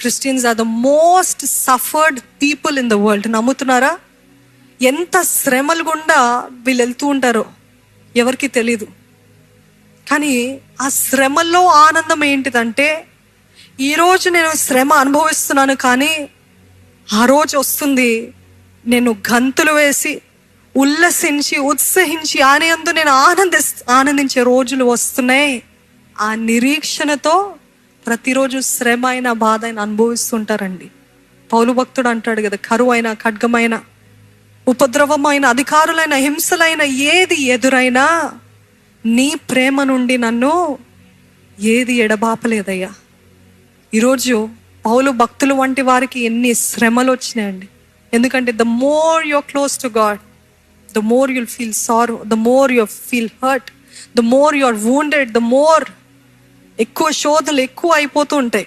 Christians are the most suffered people in the world. నమ్ముతున్నారా? ఎంత శ్రమలు గుండా వీళ్ళు వెళ్తూ ఉంటారో ఎవరికి తెలీదు. కానీ ఆ శ్రమల్లో ఆనందం ఏంటిదంటే, ఈరోజు నేను శ్రమ అనుభవిస్తున్నాను, కానీ ఆ రోజు వస్తుంది నేను గంతులు వేసి ఉల్లసించి ఉత్సహించి ఆయన యందు నేను ఆనందించే రోజులు వస్తున్నాయి. ఆ నిరీక్షణతో ప్రతిరోజు శ్రమ అయిన బాధ అయినా అనుభవిస్తుంటారండి. పౌలు భక్తుడు అంటాడు కదా, కరువైన, ఖడ్గమైన, ఉపద్రవమైన, అధికారులైన, హింసలైన ఏది ఎదురైనా నీ ప్రేమ నుండి నన్ను ఏది ఎడబాపలేదయ్యా. ఈరోజు పౌలు భక్తులు వంటి వారికి ఎన్ని శ్రమలు వచ్చినాయండి. ఎందుకంటే the more you're close to God, the more you'll feel sorrow, the more you feel hurt, the more you are wounded, the more ఎక్కువ శోధనలు ఎక్కువ అయిపోతూ ఉంటాయి.